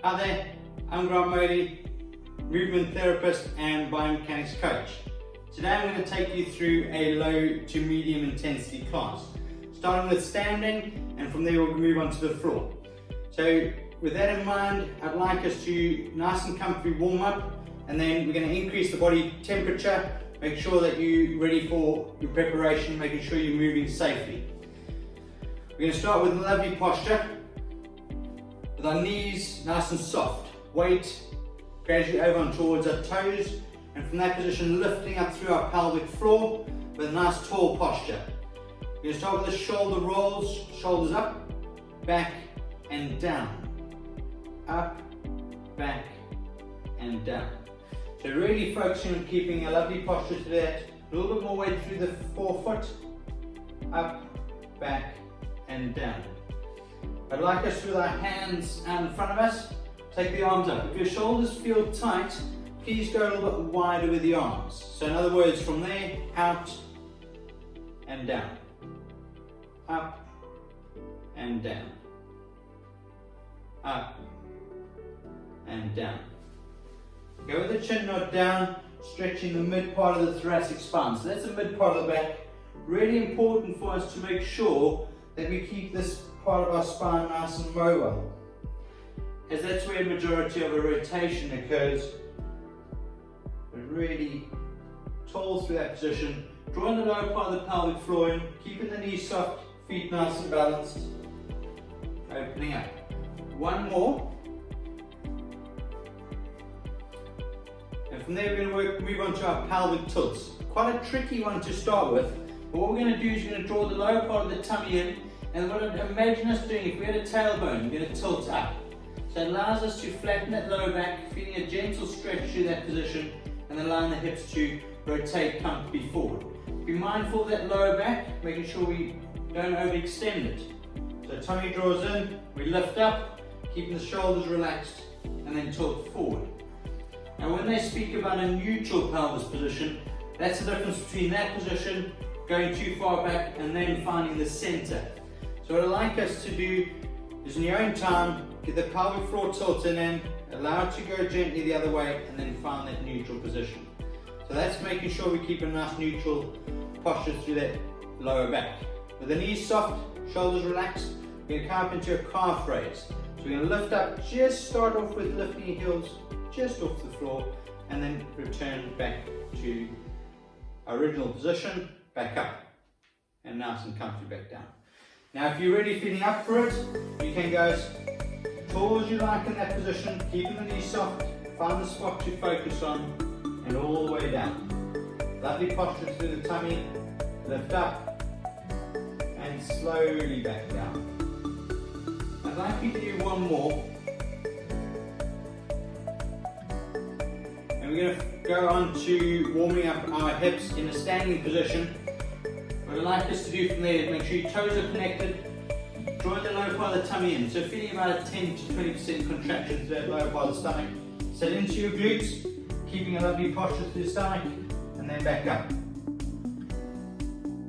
Hi there, I'm Modi, movement therapist and biomechanics coach. Today I'm going to take you through a low to medium intensity class, starting with standing, and from there we'll move on to the floor. So with that in mind, I'd like us to nice and comfy warm up, and then we're going to increase the body temperature, make sure that you're ready for your preparation, making sure you're moving safely. We're going to start with a lovely posture, with our knees nice and soft, weight gradually over on towards our toes, and from that position lifting up through our pelvic floor with a nice tall posture. We're going to start with the shoulder rolls, shoulders up, back and down, up, back and down. So really focusing on keeping a lovely posture to that, a little bit more weight through the forefoot, up, back and down. I'd like us with our hands out in front of us, take the arms up. If your shoulders feel tight, please go a little bit wider with the arms. So in other words, from there, out and down, up and down, up and down. Go with the chin nod down, stretching the mid part of the thoracic spine. So that's the mid part of the back. Really important for us to make sure that we keep this part of our spine nice and mobile, as that's where the majority of a rotation occurs. We're really tall through that position, drawing the lower part of the pelvic floor in, keeping the knees soft, feet nice and balanced, opening up. One more. And from there we're going to move on to our pelvic tilts. Quite a tricky one to start with, but what we're going to do is we're going to draw the lower part of the tummy in, and what I'd imagine us doing, if we had a tailbone, we're going to tilt up. So it allows us to flatten that lower back, feeling a gentle stretch through that position, and allowing the hips to rotate comfortably forward. Be mindful of that lower back, making sure we don't overextend it. So tummy draws in, we lift up, keeping the shoulders relaxed, and then tilt forward. Now when they speak about a neutral pelvis position, that's the difference between that position, going too far back, and then finding the center. So what I'd like us to do is, in your own time, get the pelvic floor tilted in, allow it to go gently the other way, and then find that neutral position. So that's making sure we keep a nice neutral posture through that lower back. With the knees soft, shoulders relaxed, we're going to come up into a calf raise. So we're going to lift up, just start off with lifting your heels just off the floor, and then return back to our original position, back up, and nice and comfy back down. Now if you're really feeling up for it, you can go as tall as you like in that position, keeping the knees soft, find the spot to focus on, and all the way down. Lovely posture through the tummy, lift up, and slowly back down. I'd like you to do one more. And we're going to go on to warming up our hips in a standing position. What I'd like us to do from there is make sure your toes are connected, drawing the lower part of the tummy in, so feeling about a 10 to 20% contraction through that lower part of the stomach. Set into your glutes, keeping a lovely posture through the stomach, and then back up.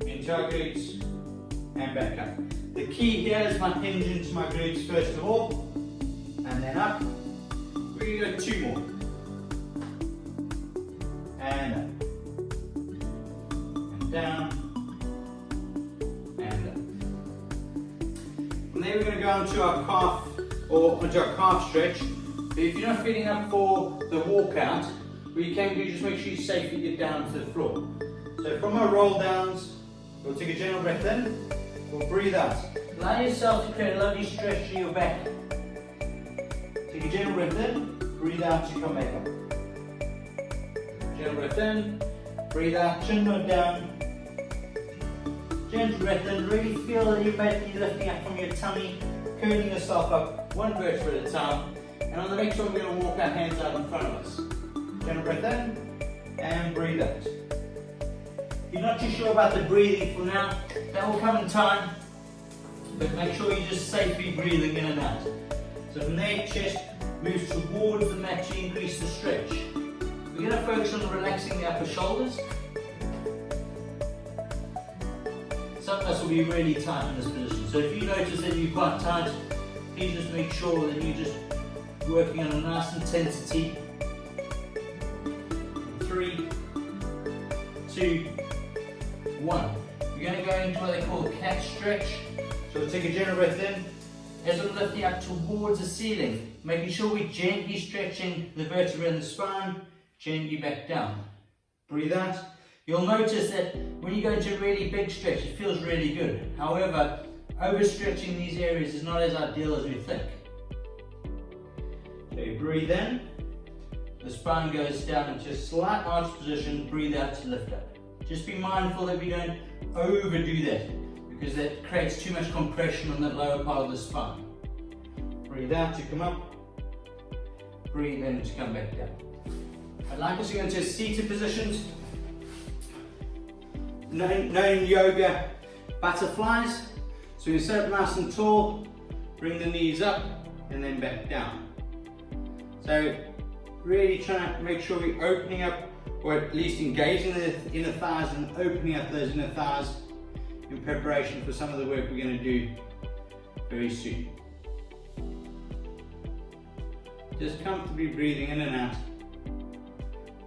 Into our glutes, and back up. The key here is my hinge into my glutes first of all, and then up. We're going to go two more. And up. And down. From there we're going to go onto our calf, or onto our calf stretch. But if you're not feeling up for the walkout, what you can do is just make sure you safely get down to the floor. So from our roll downs, we'll take a gentle breath in, we'll breathe out. Allow yourself to create a lovely stretch to your back. Take a gentle breath in, breathe out to come back up. Gentle breath in, breathe out, chin nod down. Gentle breath in, really feel that you're basically lifting up from your tummy, curling yourself up one vertebra at a time. And on the next one, we're going to walk our hands out in front of us. Gentle breath in, and breathe out. If you're not too sure about the breathing for now, that will come in time, but make sure you're just safely breathing in and out. So from there, chest moves towards the mat to increase the stretch. We're going to focus on relaxing the upper shoulders. Some of us will be really tight in this position. So if you notice that you're quite tight, please just make sure that you just working on a nice intensity. 3, 2, 1. We're going to go into what they call a cat stretch. So we'll take a general breath in. As we're lifting up towards the ceiling, making sure we're gently stretching the vertebrae in the spine, gently back down. Breathe out. You'll notice that when you go into a really big stretch, it feels really good. However, overstretching these areas is not as ideal as we think. So you breathe in, the spine goes down into a slight arch position, breathe out to lift up. Just be mindful that we don't overdo that, because that creates too much compression on the lower part of the spine. Breathe out to come up, breathe in to come back down. I'd like us to go into seated positions. Known yoga butterflies. So you sit up nice and tall, bring the knees up and then back down. So really trying to make sure we're opening up, or at least engaging the inner thighs and opening up those inner thighs in preparation for some of the work we're going to do very soon. Just comfortably breathing in and out.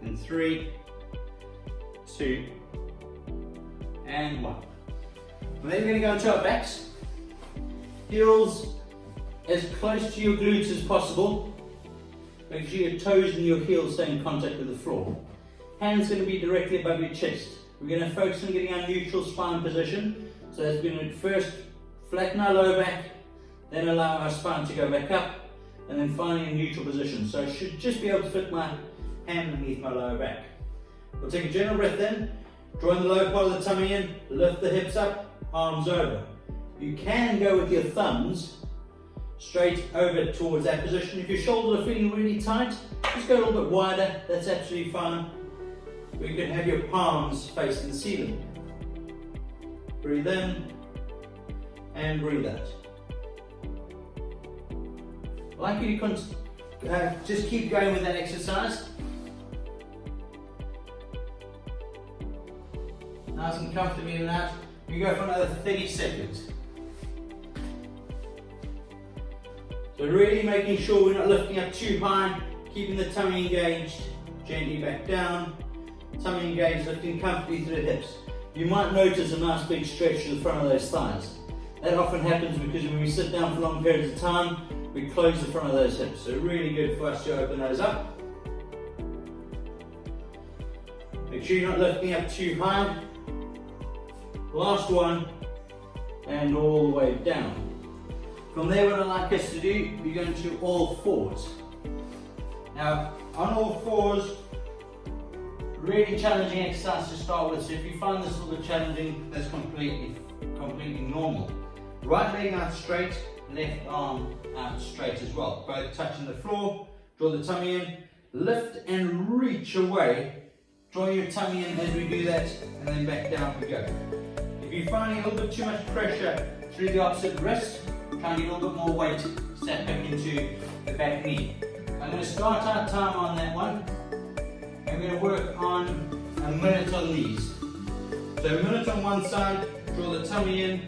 In 3, 2, and 1. And then we're going to go into our backs. Heels as close to your glutes as possible. Make sure your toes and your heels stay in contact with the floor. Hands going to be directly above your chest. We're going to focus on getting our neutral spine position. So that's going to first flatten our lower back, then allow our spine to go back up, and then finally in neutral position. So I should just be able to fit my hand underneath my lower back. We'll take a general breath in, drawing the lower part of the tummy in, lift the hips up, arms over. You can go with your thumbs straight over towards that position. If your shoulders are feeling really tight, just go a little bit wider, that's absolutely fine. You can have your palms facing the ceiling. Breathe in and breathe out. I'd like you to just keep going with that exercise. Nice and comfortably in and out. We go for another 30 seconds. So really making sure we're not lifting up too high, keeping the tummy engaged, gently back down. Tummy engaged, lifting comfortably through the hips. You might notice a nice big stretch to the front of those thighs. That often happens because when we sit down for long periods of time, we close the front of those hips. So really good for us to open those up. Make sure you're not lifting up too high. Last one, and all the way down. From there, what I'd like us to do, we're going to all fours. Now, on all fours, really challenging exercise to start with, so if you find this a little bit challenging, that's completely normal. Right leg out straight, left arm out straight as well. Both touching the floor, draw the tummy in, lift and reach away. Draw your tummy in as we do that, and then back down we go. If you're finding a little bit too much pressure through the opposite wrist, try and get a little bit more weight set back into the back knee. I'm going to start our time on that one. I'm going to work on a minute on these. So a minute on one side, draw the tummy in,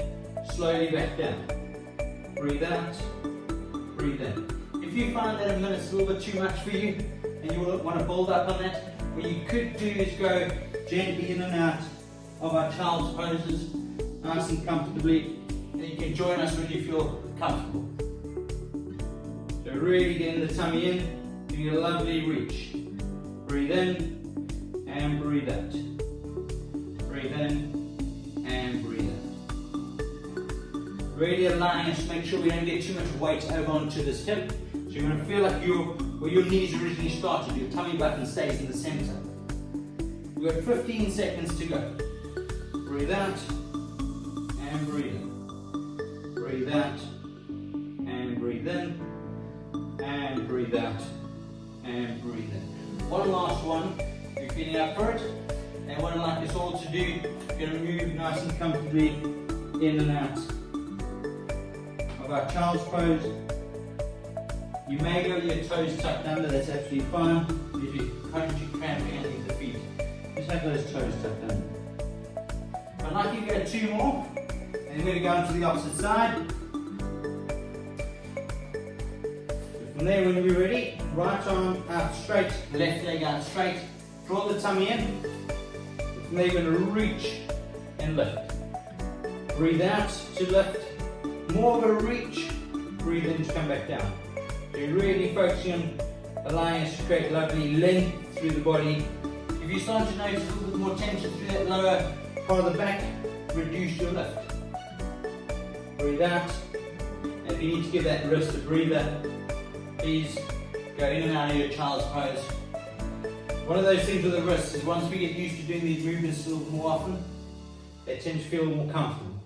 slowly back down. Breathe out, breathe in. If you find that a minute's a little bit too much for you, and you want to build up on that, what you could do is go gently in and out of our child's poses, nice and comfortably, and you can join us when you feel comfortable. So really getting the tummy in, doing a lovely reach. Breathe in and breathe out. Breathe in and breathe out. Really allowing us to make sure we don't get too much weight over onto this hip. So you're going to feel like where your knees originally started, your tummy button stays in the center. We've got 15 seconds to go. Breathe out and breathe in. Breathe out and breathe in. And breathe out and breathe in. One last one. You're feeling up for it. And what I'd like us all to do, you're going to move nice and comfortably in and out of our child's pose. You may go with your toes tucked under, that's absolutely fine. If you're currently cramping underneath the feet, just have those toes tucked under. I'd like you to go 2 more, and we're going to go on to the opposite side. From there, when you're ready, right arm out straight, left leg out straight, draw the tummy in. From there, you're going to reach and lift. Breathe out to lift, more of a reach, breathe in to come back down. So you're really focusing on allowing us to create lovely length through the body. If you start to notice a little bit more tension through that lower part of the back, reduce your lift. Breathe out. And if you need to give that wrist a breather, please go in and out of your child's pose. One of those things with the wrists is once we get used to doing these movements a little bit more often, they tend to feel more comfortable.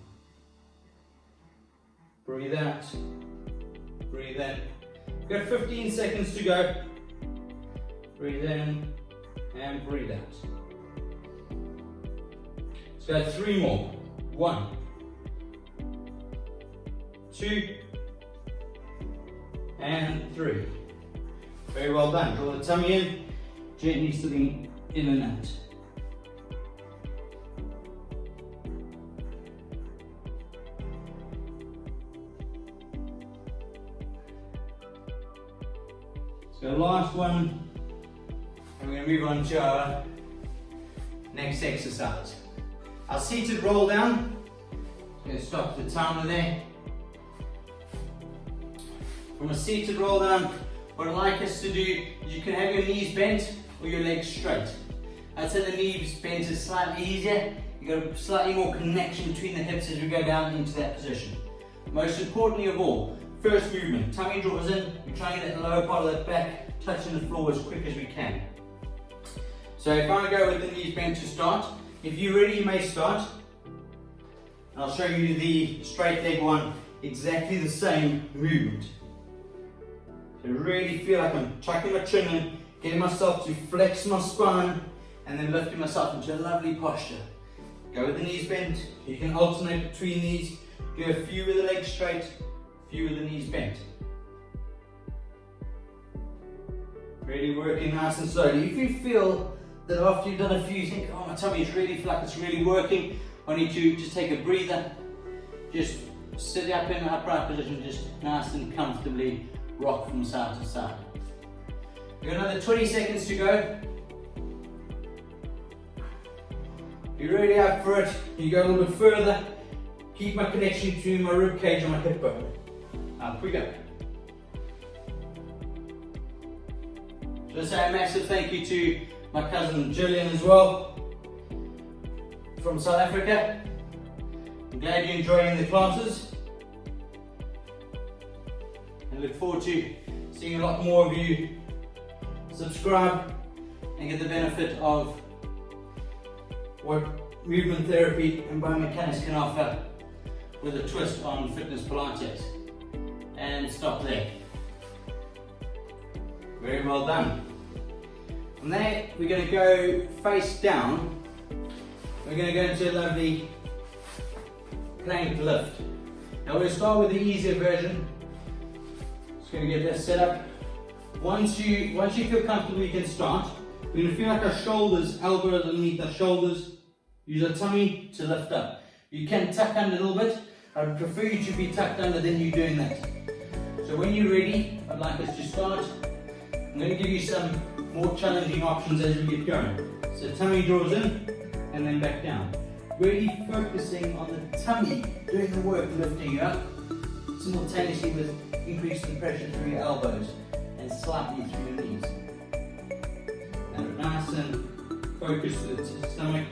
Breathe out, breathe in. We've got 15 seconds to go. Breathe in and breathe out. Let's go 3 more. 1, 2, and 3. Very well done. Draw the tummy in, gently slipping in and out. So last one, and we're going to move on to our next exercise. Our seated roll down. Going to stop the timer there. From a seated roll down, what I'd like us to do is you can have your knees bent or your legs straight. I'd say the knees bent is slightly easier. You've got slightly more connection between the hips as we go down into that position. Most importantly of all, first movement, tummy draws in, we try and get that lower part of the back touching the floor as quick as we can. So if I go with the knees bent to start, if you're ready you may start. I'll show you the straight leg one, exactly the same movement. So really feel like I'm tucking my chin in, getting myself to flex my spine and then lifting myself into a lovely posture. Go with the knees bent, you can alternate between these, do a few with the legs straight, few with the knees bent. Really working nice and slowly. If you feel that after you've done a few, you think, oh my tummy is really flat, it's really working, I need to just take a breather, just sit up in an upright position, just nice and comfortably rock from side to side. We've got another 20 seconds to go. If you're really up for it, you go a little bit further, keep my connection between my rib cage and my hip bone. Up we go. Just say a massive thank you to my cousin Gillian as well, from South Africa. I'm glad you're enjoying the classes. And look forward to seeing a lot more of you subscribe and get the benefit of what movement therapy and biomechanics can offer with a twist on fitness Pilates. And stop there. Very well done. From there, we're going to go face down. We're going to go into a lovely plank lift. Now we'll start with the easier version. Just going to get this set up. Once you feel comfortable, you can start. We're going to feel like our shoulders, elbows underneath our shoulders. Use our tummy to lift up. You can tuck under a little bit. I would prefer you to be tucked under than you doing that. So when you're ready, I'd like us to start. I'm going to give you some more challenging options as we get going. So tummy draws in and then back down. Really focusing on the tummy, doing the work, lifting you up, simultaneously with increasing pressure through your elbows and slightly through your knees. And nice and focused with the stomach.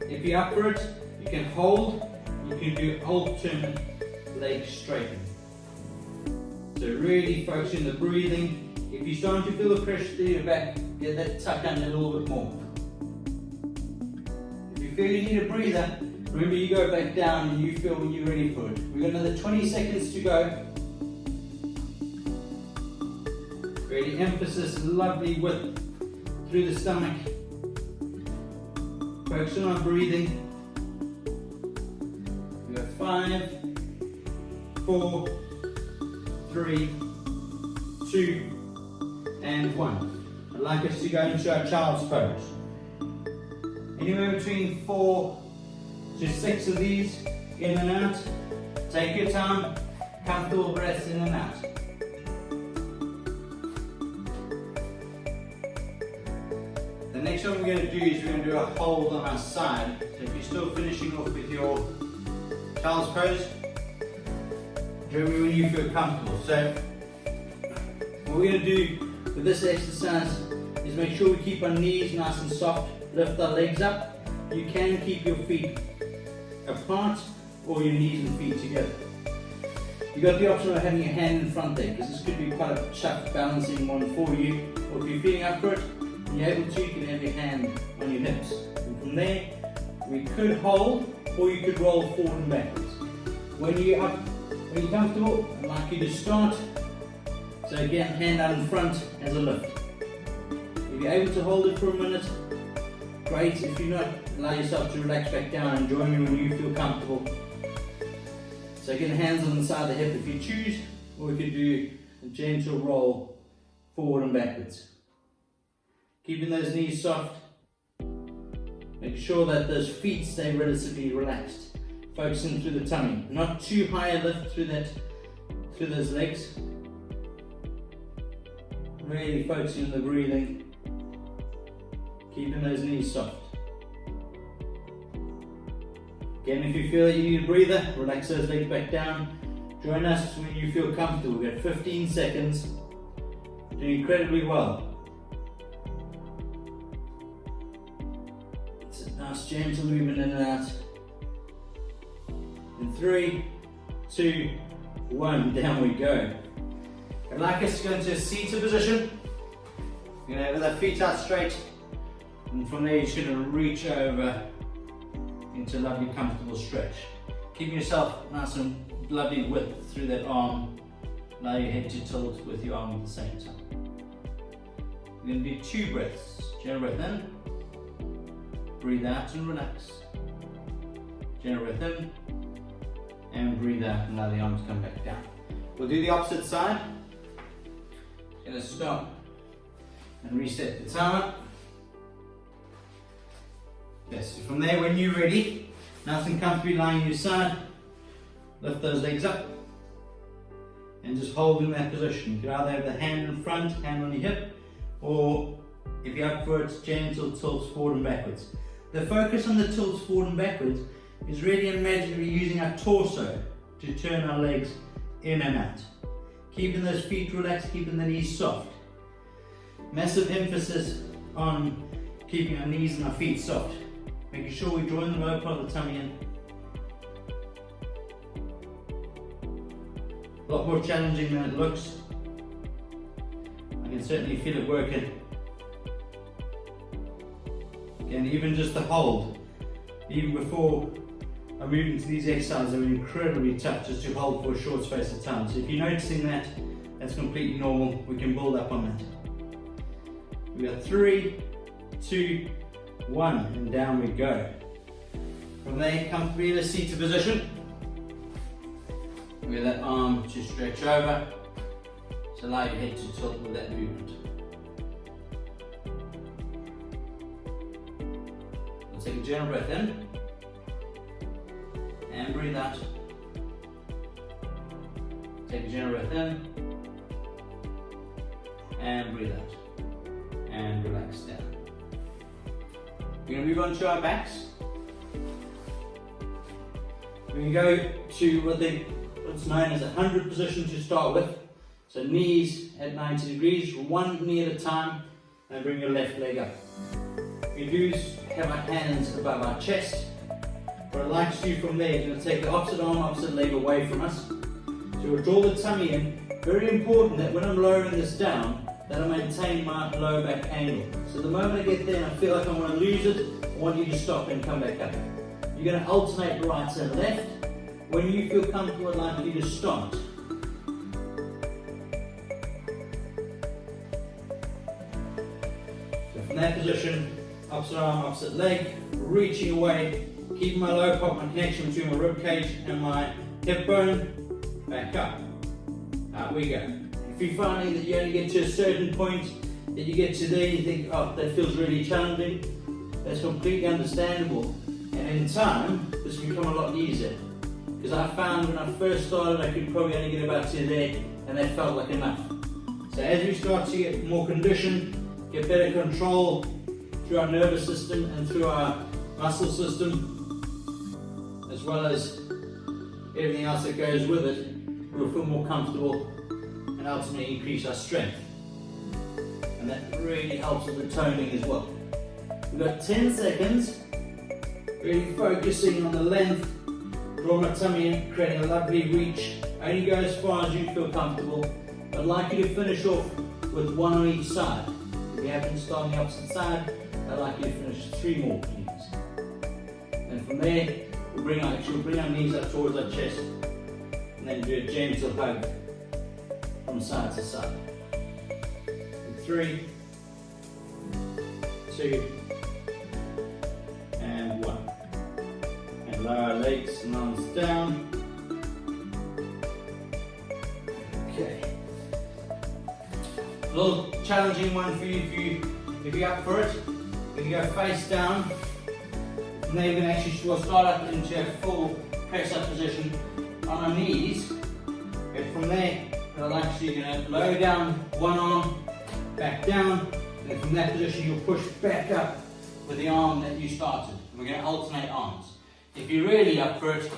If you're up for it, you can hold, you can do alternate leg straighten. So really focusing on the breathing. If you're starting to feel the pressure through your back, get that tuck under a little bit more. If you feel you need a breather, remember you go back down and you feel when you're ready for it. We've got another 20 seconds to go. Really emphasis, lovely width through the stomach. Focus on our breathing. We got 5, 4, 3, 2, and 1. I'd like us to go into our child's pose. Anywhere between 4 to 6 of these, in and out. Take your time, comfortable breaths in and out. next one we're going to do is we're going to do a hold on our side. So if you're still finishing off with your child's pose, join me when you feel comfortable. So what we're going to do with this exercise is make sure we keep our knees nice and soft, lift our legs up. You can keep your feet apart or your knees and feet together. You've got the option of having your hand in front there, because this could be quite a tough balancing one for you. Or if you're feeling up for it, and you're able to, you can have your hand on your hips. And from there, we could hold, or you could roll forward and backwards. When you're up, when you're comfortable, I'd like you to start. So again, hand out in front as a lift. If you're able to hold it for a minute, great. If you're not, allow yourself to relax back down and join me when you feel comfortable. So again, hands on the side of the hip if you choose, or we could do a gentle roll forward and backwards. Keeping those knees soft, making sure that those feet stay relatively relaxed. Focusing through the tummy, not too high a lift through those legs. Really focusing on the breathing, keeping those knees soft. Again, if you feel that you need a breather, relax those legs back down. Join us when you feel comfortable. We've got 15 seconds. Doing incredibly well. It's a nice gentle movement in and out. In 3, 2, 1, down we go. I'd like us to go into a seated position. You're going to have our feet out straight, and from there you're just going to reach over into a lovely comfortable stretch. Keep yourself nice and lovely width through that arm. Allow your head to tilt with your arm at the same time. We're going to do 2 breaths. Gentle breath in, breathe out and relax. Gentle breath in, and breathe out and allow the arms to come back down. We'll do the opposite side. Going to stop and reset the timer. Yes, so from there, when you're ready, nice and comfortably lying on your side, lift those legs up and just hold in that position. You can either have the hand in front, hand on your hip, or if you're up for it, gentle tilts forward and backwards. The focus on the tilts forward and backwards is really imagine we're using our torso to turn our legs in and out. Keeping those feet relaxed, keeping the knees soft. Massive emphasis on keeping our knees and our feet soft. Making sure we draw in the lower part of the tummy in. A lot more challenging than it looks. I can certainly feel it working. Again, even just the hold, even before I move into these exercises, are incredibly tough just to hold for a short space of time. So if you're noticing that, that's completely normal. We can build up on that. We got 3, 2, 1, and down we go. From there, comfortably in a seated position. With that arm to stretch over. So allow your head to tilt with that movement. We'll take a gentle breath in. And breathe out. Take a gentle breath in. And breathe out. And relax down. We're going to move on to our backs. We're going to go to what's known as a 100 position to start with. So knees at 90 degrees, one knee at a time, and bring your left leg up. We do have our hands above our chest. What I'd like to do from there, you're going to take the opposite arm, opposite leg away from us. So we'll draw the tummy in. Very important that when I'm lowering this down, that I maintain my lower back angle. So the moment I get there and I feel like I want to lose it, I want you to stop and come back up. You're going to alternate right and left. When you feel comfortable, I'd like you to start. So from that position, opposite arm, opposite leg, reaching away, keeping my lower part, my connection between my rib cage and my hip bone, back up. Out we go. If you're finding that you only get to a certain point, that you get to there and you think, oh, that feels really challenging, that's completely understandable. And in time, this will become a lot easier. Because I found when I first started, I could probably only get about to there, and that felt like enough. So as we start to get more conditioned, get better control, through our nervous system and through our muscle system, as well as everything else that goes with it, we'll feel more comfortable and ultimately increase our strength. And that really helps with the toning as well. We've got 10 seconds, really focusing on the length, draw my tummy in, creating a lovely reach. Only go as far as you feel comfortable. I'd like you to finish off with one on each side. If you happen to start on the opposite side, I'd like you to finish 3 more, please. And from there, we'll bring our knees up towards our chest, and then do a gentle hug from side to side. 3, 2, and 1. And lower our legs and arms down. Okay. A little challenging one for you if you're up for it. We're going to go face down. And then we're going to actually start up into a full press up position on our knees. And from there, we're actually going to lower down one arm, back down, and then from that position you'll push back up with the arm that you started. And we're going to alternate arms. If you're really up for it,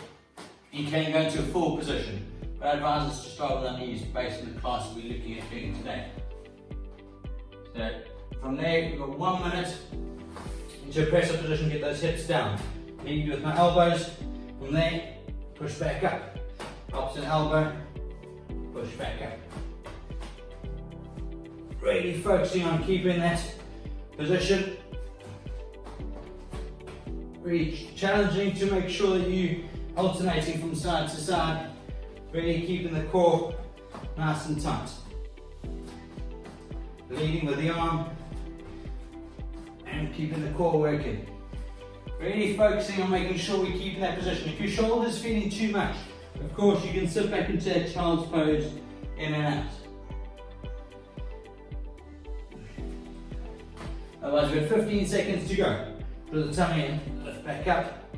you can go into a full position. But I advise us to start with our knees based on the class we're looking at doing today. So from there, we've got 1 minute into a press up position, get those hips down. Lead with my elbows. From there, push back up. Opposite elbow, push back up. Really focusing on keeping that position. Really challenging to make sure that you alternating from side to side. Really keeping the core nice and tight. Leading with the arm and keeping the core working. Really focusing on making sure we keep in that position. If your shoulder's feeling too much, of course you can sit back into that child's pose, in and out. Otherwise we've got 15 seconds to go. Draw the tummy in, lift back up,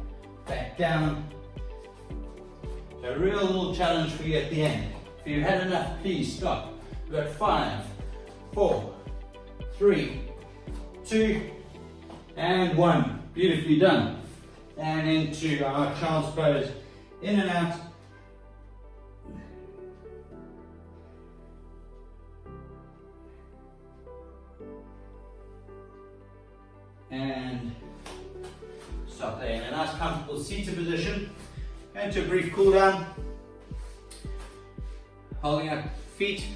back down. So a real little challenge for you at the end. If you've had enough, please stop. We've got 5, 4, 3, 2, and 1. Beautifully done. And into our child's pose, in and out. And stop there in a nice comfortable seated position. Go into a brief cool down. Holding up feet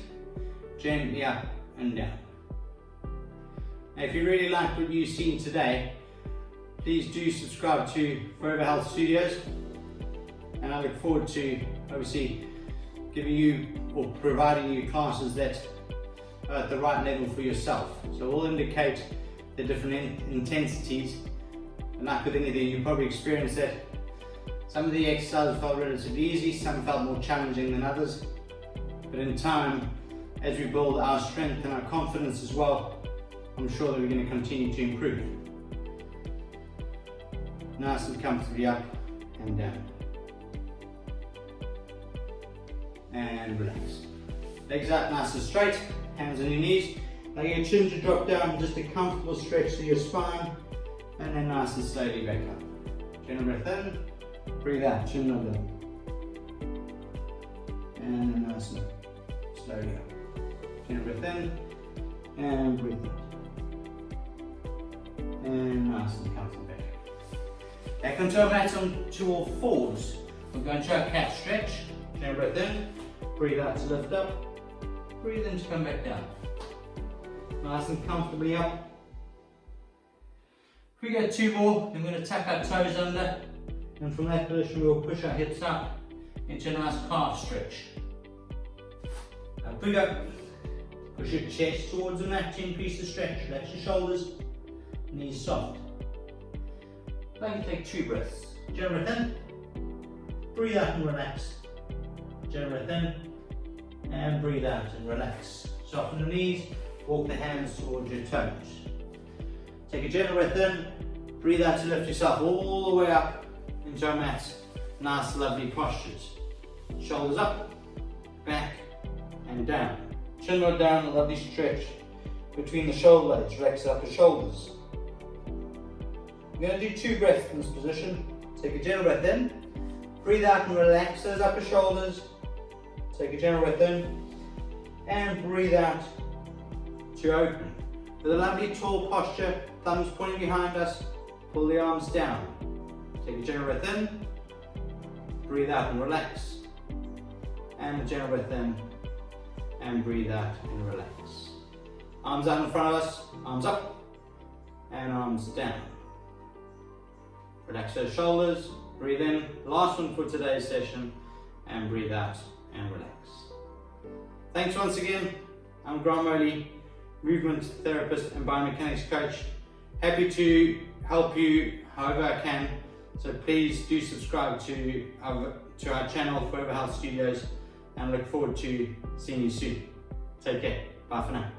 gently up and down. Now if you really like what you've seen today, please do subscribe to Forever Health Studios, and I look forward to obviously giving you or providing you classes that are at the right level for yourself. So we'll indicate the different intensities, and like with anything, you probably experienced that some of the exercises felt relatively easy, some felt more challenging than others, but in time, as we build our strength and our confidence as well, I'm sure that we're going to continue to improve. Nice and comfortably up and down. And relax. Legs out nice and straight, hands on your knees. Now your chin to drop down, just a comfortable stretch to your spine, and then nice and slowly back up. Chin and breath in, breathe out, chin and down. And nice and slowly up. Chin and breath in, and breathe out. And nice and comfortable back. Back onto our mat onto all fours. We're going to our cat stretch. Chin and breath in, breathe out to lift up, breathe in to come back down. Nice and comfortably up. If we go 2 more, then we're going to tuck our toes under, and from that position we'll push our hips up into a nice calf stretch. Now pick up, push your chest towards the mat to increase the stretch. Relax your shoulders, knees soft. Then you take 2 breaths. Gentle breath in, breathe out and relax. Gentle breath in, and breathe out and relax. Soften the knees, walk the hands towards your toes. Take a gentle breath in, breathe out to lift yourself all the way up into our mat. Nice lovely postures. Shoulders up, back and down. Chin roll down, a lovely stretch between the shoulder blades. Relax the upper shoulders. We're going to do 2 breaths in this position. Take a gentle breath in, breathe out and relax those upper shoulders. Take a gentle breath in, and breathe out to open. With a lovely tall posture, thumbs pointing behind us, pull the arms down. Take a gentle breath in, breathe out and relax. And a gentle breath in, and breathe out and relax. Arms out in front of us, arms up, and arms down. Relax those shoulders, breathe in, last one for today's session, and breathe out and relax. Thanks once again. I'm Grant Moley, movement therapist and biomechanics coach. Happy to help you however I can. So please do subscribe to our channel, Forever Health Studios, and look forward to seeing you soon. Take care. Bye for now.